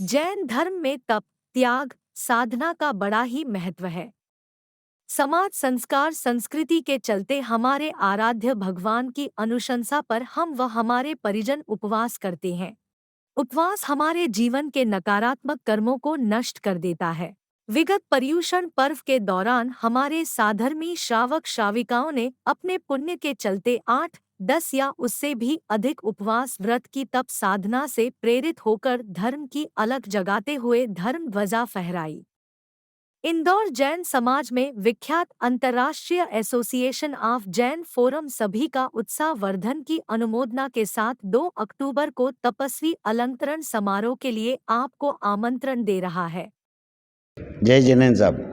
जैन धर्म में तप, त्याग, साधना का बड़ा ही महत्व है। समाज संस्कार संस्कृति के चलते हमारे आराध्य भगवान की अनुशंसा पर हम व हमारे परिजन उपवास करते हैं। उपवास हमारे जीवन के नकारात्मक कर्मों को नष्ट कर देता है। विगत पर्युषण पर्व के दौरान हमारे साधर्मी श्रावक श्राविकाओं ने अपने पुण्य के चलते 8, 10 या उससे भी अधिक उपवास व्रत की तप साधना से प्रेरित होकर धर्म की अलख जगाते हुए धर्म ध्वजा फहराई। इंदौर जैन समाज में विख्यात अंतर्राष्ट्रीय एसोसिएशन ऑफ जैन फोरम सभी का उत्साह वर्धन की अनुमोदना के साथ 2 अक्टूबर को तपस्वी अलंकरण समारोह के लिए आपको आमंत्रण दे रहा है। जय जैन साहब,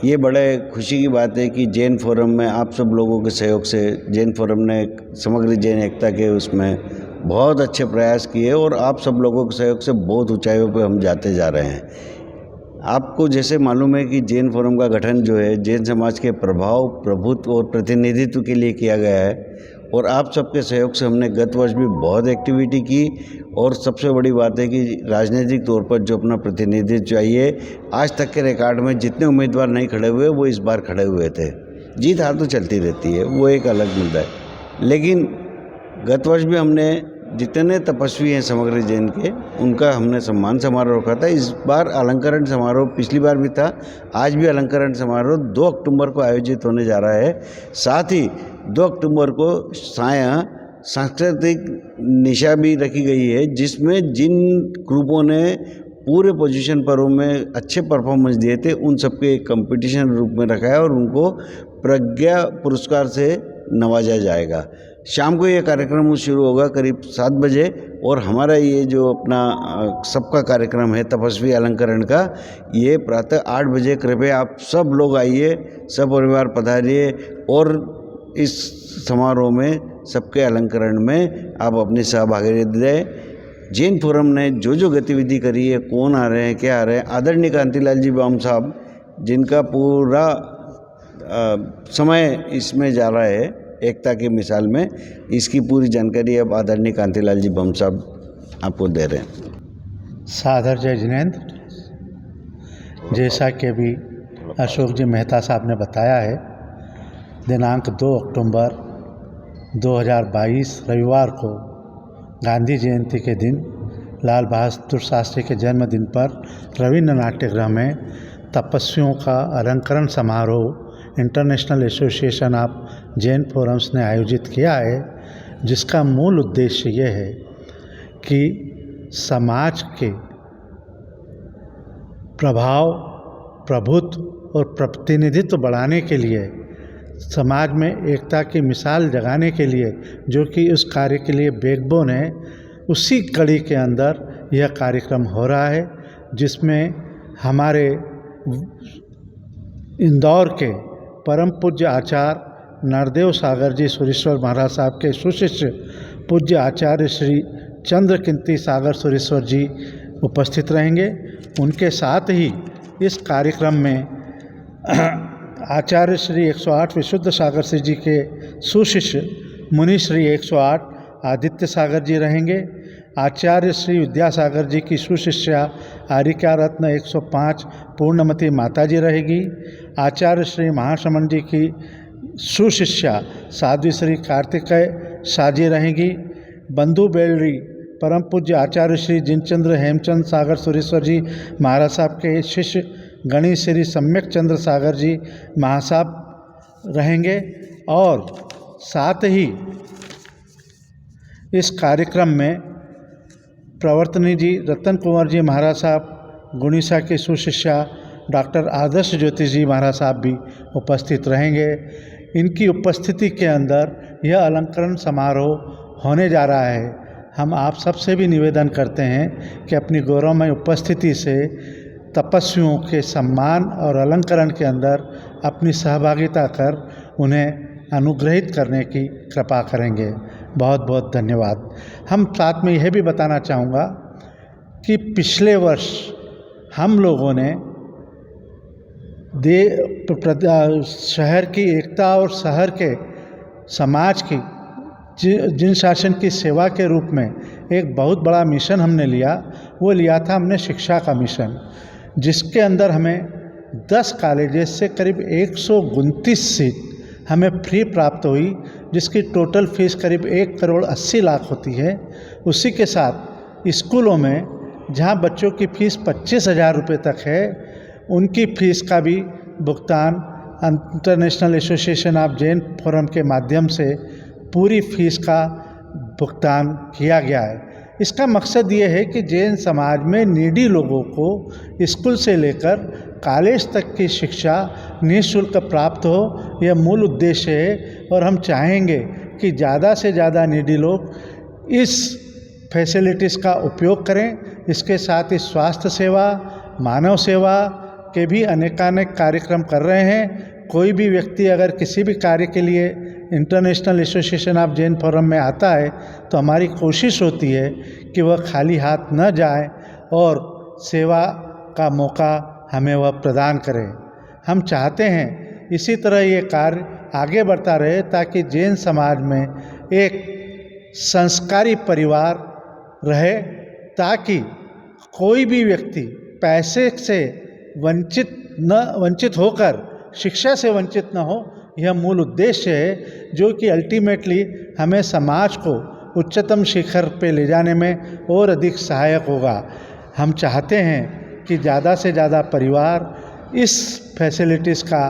ये बड़े खुशी की बात है कि जैन फोरम में आप सब लोगों के सहयोग से जैन फोरम ने समग्र जैन एकता के उसमें बहुत अच्छे प्रयास किए और आप सब लोगों के सहयोग से बहुत ऊंचाइयों पे हम जाते जा रहे हैं। आपको जैसे मालूम है कि जैन फोरम का गठन जो है जैन समाज के प्रभाव, प्रभुत्व और प्रतिनिधित्व के लिए किया गया है और आप सबके सहयोग से हमने गत वर्ष भी बहुत एक्टिविटी की और सबसे बड़ी बात है कि राजनीतिक तौर पर जो अपना प्रतिनिधित्व चाहिए, आज तक के रिकॉर्ड में जितने उम्मीदवार नहीं खड़े हुए वो इस बार खड़े हुए थे। जीत हार तो चलती रहती है, वो एक अलग मुद्दा है, लेकिन गत वर्ष भी हमने जितने तपस्वी हैं समग्र जैन के उनका हमने सम्मान समारोह रखा था। इस बार अलंकरण समारोह पिछली बार भी था, आज भी अलंकरण समारोह 2 अक्टूबर को आयोजित होने जा रहा है। साथ ही 2 अक्टूबर को सायं सांस्कृतिक निशा भी रखी गई है, जिसमें जिन ग्रुपों ने पूरे पोजीशन पर्व में अच्छे परफॉर्मेंस दिए थे उन सबके एक कंपटीशन रूप में रखा है और उनको प्रज्ञा पुरस्कार से नवाजा जाएगा। शाम को ये कार्यक्रम शुरू होगा करीब 7 बजे और हमारा ये जो अपना सबका कार्यक्रम है तपस्वी अलंकरण का, ये प्रातः 8 बजे। कृपया आप सब लोग आइए, सब परिवार पधारिए और इस समारोह में सबके अलंकरण में आप अपनी सहभागिता दें। जैन फोरम ने जो गतिविधि करी है, कौन आ रहे हैं, क्या आ रहे हैं, आदरणीय कांतिलाल जी बाम साहब जिनका पूरा समय इसमें जा रहा है एकता की मिसाल में, इसकी पूरी जानकारी अब आदरणीय कांतिलाल जी बम साहब आपको दे रहे हैं। सादर जय जिनेंद्र। जैसा कि अभी अशोक जी मेहता साहब ने बताया है, दिनांक 2 अक्टूबर 2022 रविवार को गांधी जयंती के दिन लाल बहादुर शास्त्री के जन्मदिन पर रविंद्र नाट्यगृह में तपस्वियों का अलंकरण समारोह international association of Jain forums ने आयोजित किया है, जिसका मूल उद्देश्य ये है कि समाज के प्रभाव, प्रभुत्व और प्रतिनिधित्व बढ़ाने के लिए, समाज में एकता की मिसाल जगाने के लिए, जो कि उस कार्य के लिए बैकबोन है, उसी कड़ी के अंदर यह कार्यक्रम हो रहा है, जिसमें हमारे इंदौर के परम पूज्य आचार्य नरदेव सागर जी सुरेश्वर महाराज साहब के सुशिष्य पूज्य आचार्य श्री चंद्रकिंती सागर सुरेश्वर जी उपस्थित रहेंगे। उनके साथ ही इस कार्यक्रम में आचार्य श्री 108 विशुद्ध सागर श्री जी के सुशिष्य मुनि श्री 108 आदित्य सागर जी रहेंगे। आचार्य श्री विद्यासागर जी की सुशिष्या आरिका रत्न 105 पूर्णमती माता जी रहेगी। आचार्य श्री महाशमन जी की सुशिष्या साध्वी श्री कार्तिकेय साजी रहेगी। बंधु बेलरी परम पूज्य आचार्य श्री जिनचंद्र हेमचंद सागर सुरेश्वर जी महाराज साहब के शिष्य गणेश श्री सम्यक चंद्र सागर जी महासाहब रहेंगे। और साथ ही इस कार्यक्रम में प्रवर्तनी जी रतन कुंवर जी महाराज साहब गुणिसा के सुशिष्या डॉक्टर आदर्श ज्योति जी महाराज साहब भी उपस्थित रहेंगे। इनकी उपस्थिति के अंदर यह अलंकरण समारोह होने जा रहा है। हम आप सबसे भी निवेदन करते हैं कि अपनी गौरवमय उपस्थिति से तपस्वियों के सम्मान और अलंकरण के अंदर अपनी सहभागिता कर उन्हें अनुग्रहित करने की कृपा करेंगे। बहुत बहुत धन्यवाद। हम साथ में यह भी बताना चाहूँगा कि पिछले वर्ष हम लोगों ने शहर की एकता और शहर के समाज की जिन शासन की सेवा के रूप में एक बहुत बड़ा मिशन हमने लिया, वो लिया था हमने शिक्षा का मिशन, जिसके अंदर हमें 10 कॉलेजेस से करीब 129 सीट हमें फ्री प्राप्त हुई, जिसकी टोटल फीस करीब 1,80,00,000 होती है। उसी के साथ स्कूलों में जहां बच्चों की फ़ीस 25,000 रुपये तक है, उनकी फ़ीस का भी भुगतान international association of Jain forum के माध्यम से पूरी फ़ीस का भुगतान किया गया है। इसका मकसद ये है कि जैन समाज में नीडी लोगों को स्कूल से लेकर कॉलेज तक की शिक्षा निःशुल्क प्राप्त हो, यह मूल उद्देश्य है। और हम चाहेंगे कि ज़्यादा से ज़्यादा नीडी लोग इस फैसिलिटीज़ का उपयोग करें। इसके साथ ही स्वास्थ्य सेवा, मानव सेवा के भी अनेकानेक कार्यक्रम कर रहे हैं। कोई भी व्यक्ति अगर किसी भी कार्य के लिए international association of Jain forum में आता है तो हमारी कोशिश होती है कि वह खाली हाथ न जाए और सेवा का मौका हमें वह प्रदान करें। हम चाहते हैं इसी तरह ये कार्य आगे बढ़ता रहे, ताकि जैन समाज में एक संस्कारी परिवार रहे, ताकि कोई भी व्यक्ति पैसे से वंचित होकर शिक्षा से वंचित न हो। यह मूल उद्देश्य है, जो कि अल्टीमेटली हमें समाज को उच्चतम शिखर पे ले जाने में और अधिक सहायक होगा। हम चाहते हैं कि ज़्यादा से ज़्यादा परिवार इस फैसिलिटीज़ का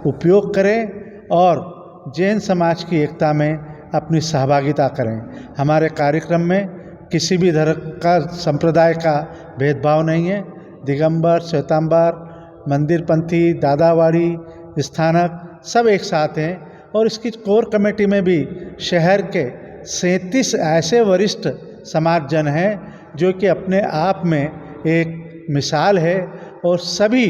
उपयोग करें और जैन समाज की एकता में अपनी सहभागिता करें। हमारे कार्यक्रम में किसी भी धर्म का, संप्रदाय का भेदभाव नहीं है। दिगंबर, श्वेतांबर, मंदिरपंथी, दादावाड़ी, स्थानक सब एक साथ हैं। और इसकी कोर कमेटी में भी शहर के 37 ऐसे वरिष्ठ समाजजन हैं जो कि अपने आप में एक मिसाल है, और सभी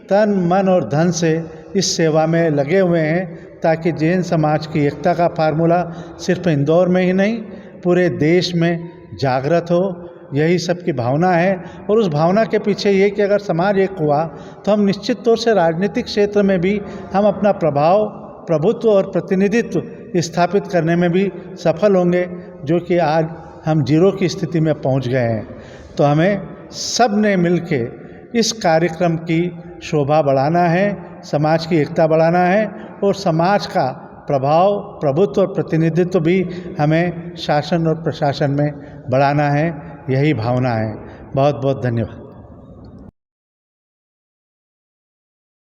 तन मन और धन से इस सेवा में लगे हुए हैं, ताकि जैन समाज की एकता का फार्मूला सिर्फ इंदौर में ही नहीं पूरे देश में जागृत हो। यही सबकी भावना है। और उस भावना के पीछे ये कि अगर समाज एक हुआ तो हम निश्चित तौर से राजनीतिक क्षेत्र में भी हम अपना प्रभाव, प्रभुत्व और प्रतिनिधित्व स्थापित करने में भी सफल होंगे, जो कि आज हम जीरो की स्थिति में पहुंच गए हैं। तो हमें सब ने मिलके इस कार्यक्रम की शोभा बढ़ाना है, समाज की एकता बढ़ाना है, और समाज का प्रभाव, प्रभुत्व और प्रतिनिधित्व भी हमें शासन और प्रशासन में बढ़ाना है। यही भावना है। बहुत बहुत धन्यवाद।